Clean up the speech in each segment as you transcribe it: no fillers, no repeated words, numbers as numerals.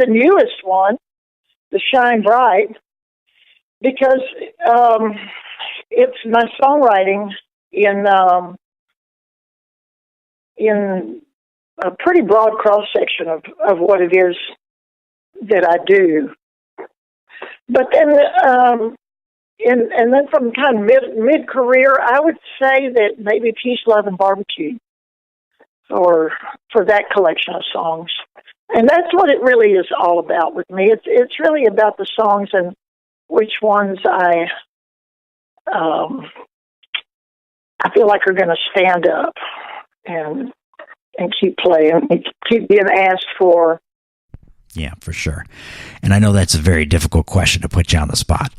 the newest one, the Shine Bright, because it's my songwriting in a pretty broad cross-section of what it is that I do. But then, and then from kind of mid-career, I would say that maybe Peace, Love, and Barbecue for that collection of songs. And that's what it really is all about with me. It's really about the songs and which ones I feel like are going to stand up and keep playing, and keep being asked for. Yeah, for sure. And I know that's a very difficult question to put you on the spot.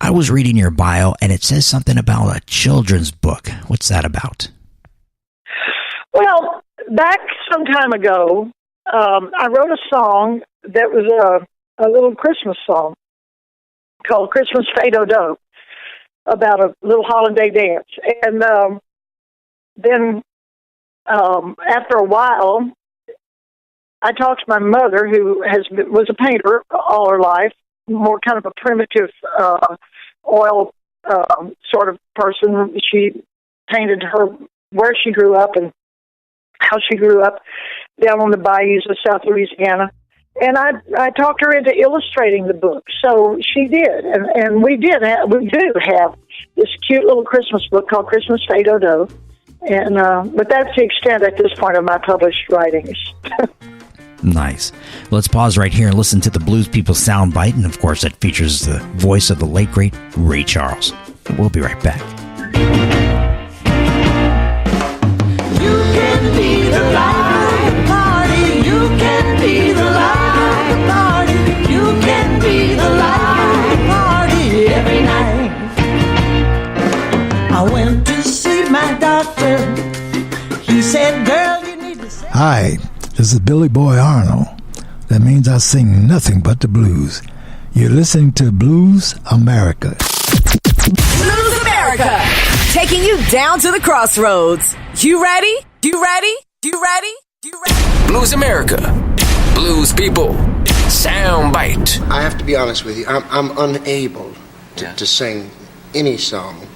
I was reading your bio, and it says something about a children's book. What's that about? Well, back some time ago, I wrote a song that was a little Christmas song called Christmas Fado-Do, about a little holiday dance. And then after a while, I talked to my mother, who was a painter all her life, more kind of a primitive oil sort of person. She painted where she grew up and how she grew up down on the bayous of South Louisiana. And I talked her into illustrating the book. So she did. And we do have this cute little Christmas book called Christmas Fado-Do. And but that's the extent at this point of my published writings. Nice. Let's pause right here and listen to the Blues People soundbite. And, of course, that features the voice of the late, great Ray Charles. We'll be right back. You can be the live party. You can be the live party. You can be the live party every night. I went to see my doctor. He said, girl, you need to say... Hi, this is Billy Boy Arnold. That means I sing nothing but the blues. You're listening to Blues America. Blues America, taking you down to the crossroads. You ready? You ready? You ready? You ready? Blues America. Blues People. Soundbite. I have to be honest with you. I'm unable to sing any song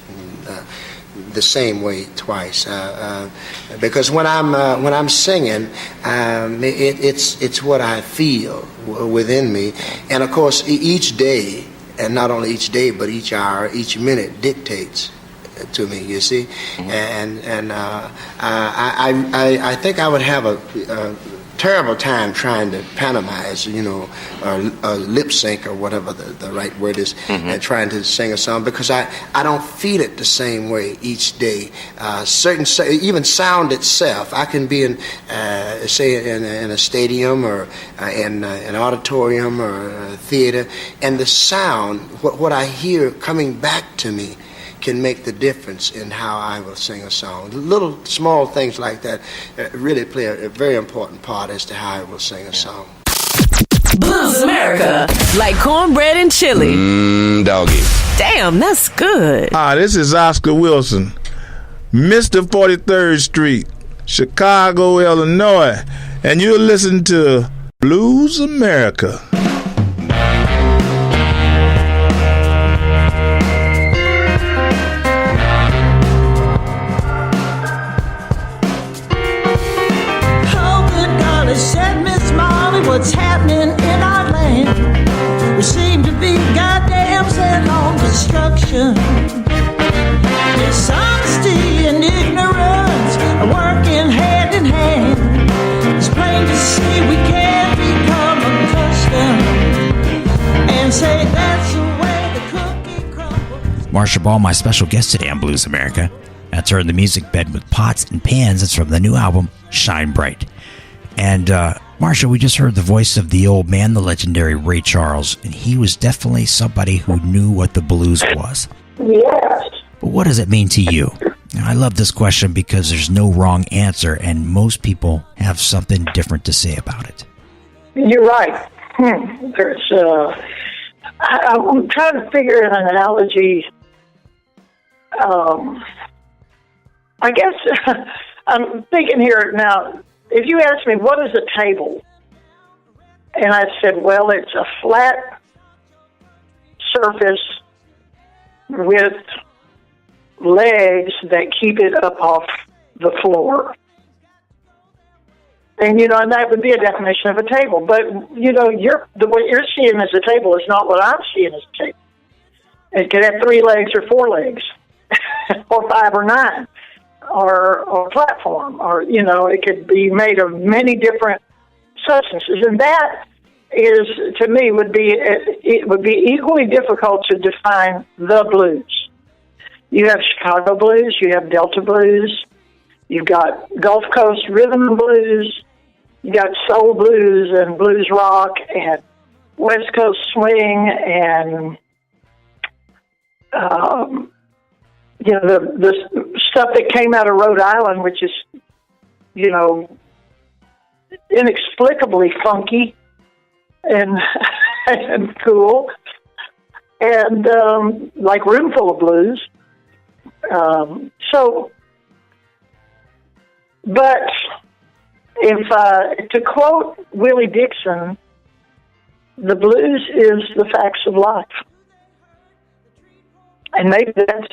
the same way twice, because when I'm singing, it's what I feel within me, and of course each day, and not only each day but each hour, each minute dictates to me. You see, and I think I would have a terrible time trying to pantomize, or lip sync, or whatever the right word is, and trying to sing a song, because I don't feel it the same way each day. Even sound itself, I can be in a stadium or in an auditorium or a theater, and the sound, what I hear coming back to me, can make the difference in how I will sing a song. Little small things like that really play a very important part as to how I will sing a song. Blues America, like cornbread and chili. Doggy. Damn, that's good. Hi, this is Oscar Wilson, Mr. 43rd Street, Chicago, Illinois, and you're listening to Blues America. What's happening in our land? We seem to be goddamn set on destruction. Dishonesty and ignorance are working hand in hand. It's plain to see we can't become accustomed and say that's the way the cookie crumbles. Marcia Ball, my special guest today on Blues America. That's her in the music bed with pots and pans. It's from the new album, Shine Bright. And, Marcia, we just heard the voice of the old man, the legendary Ray Charles, and he was definitely somebody who knew what the blues was. Yes. But what does it mean to you? I love this question because there's no wrong answer, and most people have something different to say about it. You're right. There's, I'm trying to figure an analogy. I guess I'm thinking here now. If you ask me, what is a table? And I said, well, it's a flat surface with legs that keep it up off the floor. And, and that would be a definition of a table. But, what you're seeing as a table is not what I'm seeing as a table. It could have 3 legs or 4 legs, or 5 or 9, or platform, or, it could be made of many different substances. And that is, to me, it would be equally difficult to define the blues. You have Chicago blues, you have Delta blues, you've got Gulf Coast rhythm and blues, you got soul blues and blues rock and West Coast swing and the stuff that came out of Rhode Island, which is inexplicably funky and and cool, and like Roomful of Blues. But if to quote Willie Dixon, the blues is the facts of life. And maybe that's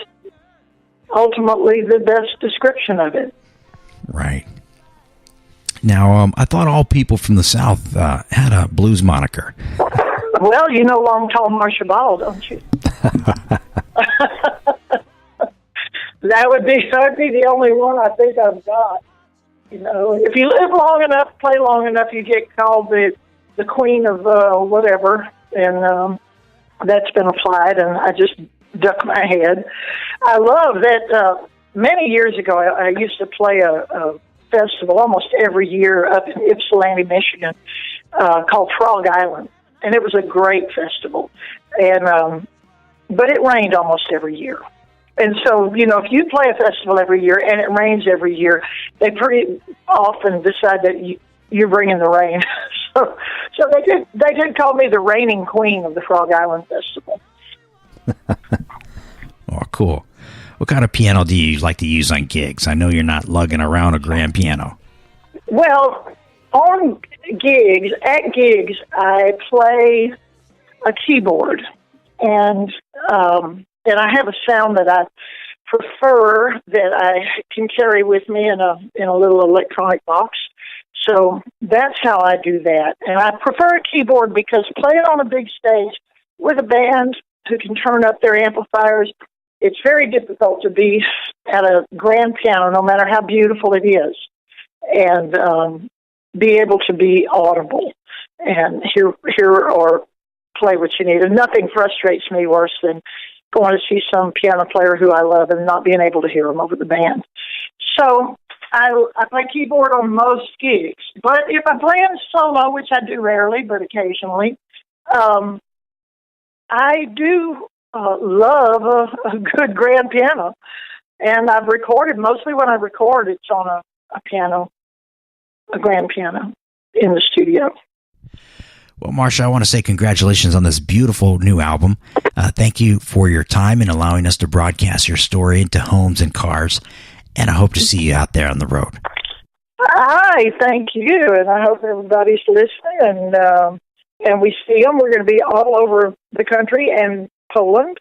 ultimately the best description of it. Right. Now, I thought all people from the South had a blues moniker. Well, you know Long Tall Marcia Ball, don't you? That would be the only one I think I've got. If you live long enough, play long enough, you get called the queen of whatever, and that's been applied, and I just duck my head. I love that many years ago I used to play a festival almost every year up in Ypsilanti, Michigan, called Frog Island, and it was a great festival, and but it rained almost every year. And so, if you play a festival every year and it rains every year, they pretty often decide that you're bringing the rain. so they did call me the reigning queen of the Frog Island Festival. Oh, cool. What kind of piano do you like to use on gigs? I know you're not lugging around a grand piano. Well, at gigs, I play a keyboard, and I have a sound that I prefer that I can carry with me in a little electronic box. So that's how I do that. And I prefer a keyboard because playing on a big stage with a band who can turn up their amplifiers, it's very difficult to be at a grand piano, no matter how beautiful it is, and be able to be audible and hear or play what you need. And nothing frustrates me worse than going to see some piano player who I love and not being able to hear them over the band. So I play keyboard on most gigs. But if I'm playing solo, which I do rarely, but occasionally, I do love a good grand piano. And I've recorded, mostly when I record, it's on a piano, a grand piano in the studio. Well, Marcia, I want to say congratulations on this beautiful new album. Thank you for your time and allowing us to broadcast your story into homes and cars. And I hope to see you out there on the road. Hi, thank you. And I hope everybody's listening. And we see them. We're going to be all over the country and Poland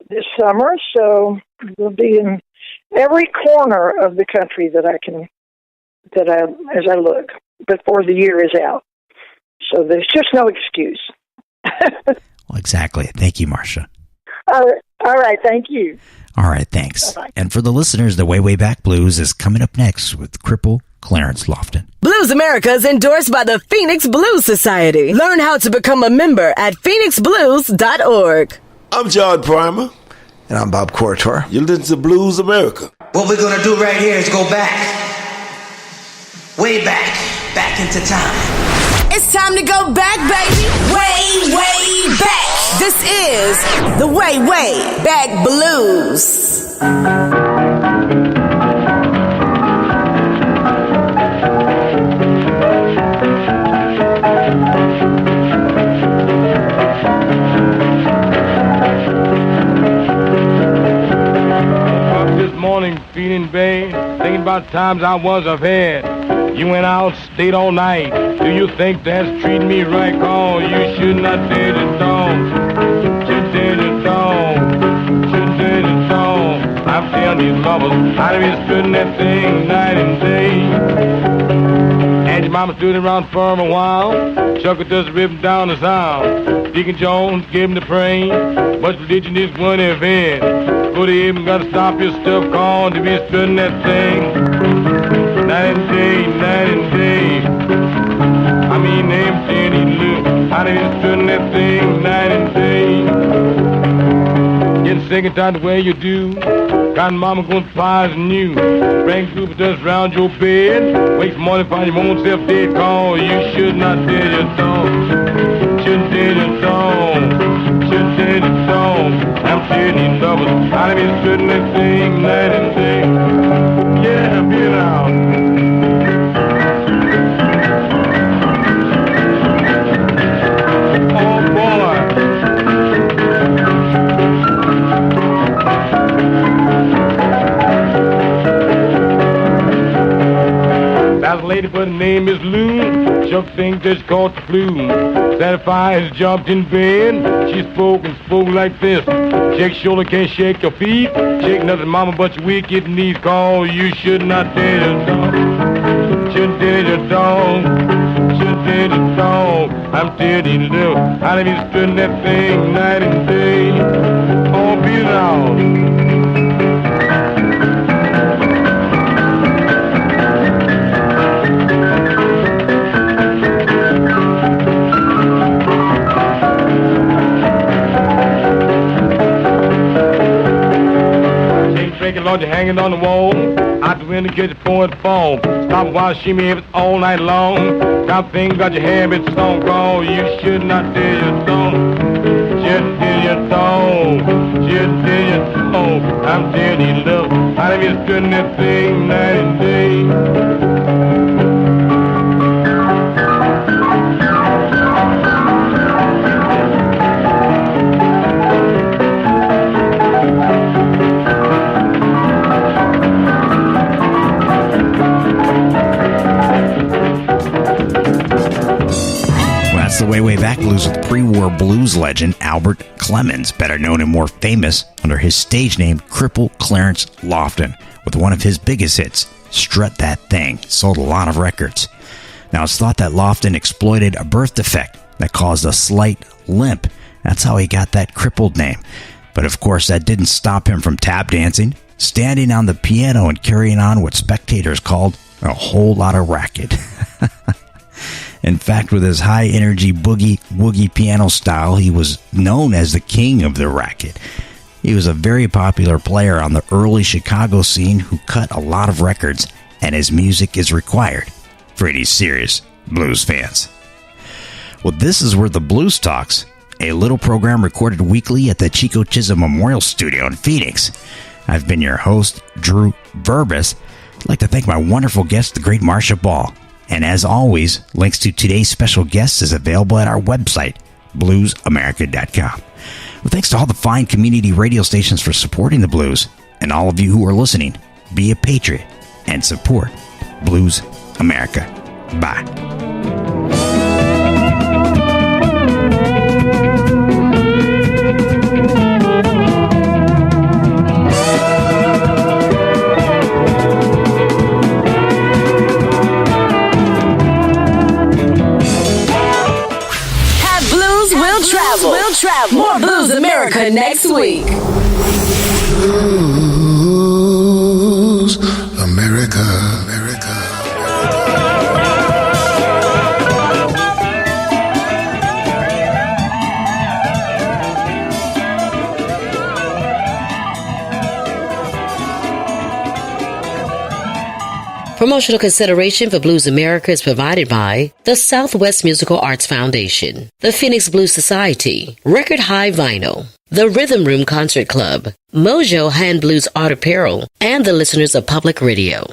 this summer. So we'll be in every corner of the country as I look before the year is out. So there's just no excuse. Well, exactly. Thank you, Marcia. All right. Thank you. All right. Thanks. Bye-bye. And for the listeners, the Way, Way Back Blues is coming up next with cripple Clarence Lofton. Blues America is endorsed by the Phoenix Blues Society. Learn how to become a member at phoenixblues.org. I'm John Primer. And I'm Bob Corritor. You listen to Blues America. What we're going to do right here is go back. Way back into time. It's time to go back, baby. Way, way back. This is the Way, Way Back Blues. Up this morning feeling bad, thinking about times I was ahead. You went out, stayed all night. Do you think that's treating me right? Call you should not dare to dog. Should dare to dog. Should dare to dog. I'm telling these lovers, I've been spitting that thing night and day. And your mama stood around for a while. Chuck just ripped down the sound. Deacon Jones gave him the praise. Much religion is one event. Go to him, gotta stop your stuff, call to be spitting that thing. Night and day, night and day. I mean, empty look. How they been spitting that thing night and day. Getting sick and tired the way you do. Got mama going to pies and you. Bring super dust round your bed. Wait for morning, find your own self dead. Call you should not dare your dog. Shouldn't dare your dog. Shouldn't dare your dog. I'm telling you lovers, I've been spitting that thing night and day. Yeah, feel out. Oh boy. That's a lady, but her name is Lou. Chuck thinks just caught the flu. Satisfied has jumped in bed. She spoke and spoke like this. Shake shoulder, can't shake your feet. Shake nothing, mama, but your wicked knees. Call you should not dare your dog. Should dare your dog. Should dare your dog. I'm telling you, little. I've been spitting that thing night and day. Oh, be it out. Lord, you're hanging on the wall. Out the window, get your point phone. Stop while she may have it all night long. Top thing got your habit stone call. You should not dare your dog. Should dare your dog. Should dare your dog. I'm telling you, love. I've been spitting that thing night and day. The way back blues with pre-war blues legend Albert Clemens, better known and more famous under his stage name Cripple Clarence Lofton, with one of his biggest hits, Strut That Thing. Sold a lot of records. Now it's thought that Lofton exploited a birth defect that caused a slight limp. That's how he got that crippled name. But of course that didn't stop him from tap dancing, standing on the piano and carrying on what spectators called a whole lot of racket. In fact, with his high-energy boogie-woogie piano style, he was known as the king of the racket. He was a very popular player on the early Chicago scene who cut a lot of records, and his music is required for any serious blues fans. Well, this is where the blues talks, a little program recorded weekly at the Chico Chisholm Memorial Studio in Phoenix. I've been your host, Drew Verbis. I'd like to thank my wonderful guest, the great Marcia Ball. And as always, links to today's special guests is available at our website, bluesamerica.com. Well, thanks to all the fine community radio stations for supporting the blues, and all of you who are listening, be a patriot and support Blues America. Bye. We'll travel. More Blues America next week. Blues America, America. Promotional consideration for Blues America is provided by the Southwest Musical Arts Foundation, the Phoenix Blues Society, Record High Vinyl, the Rhythm Room Concert Club, Mojo Hand Blues Art Apparel, and the listeners of Public Radio.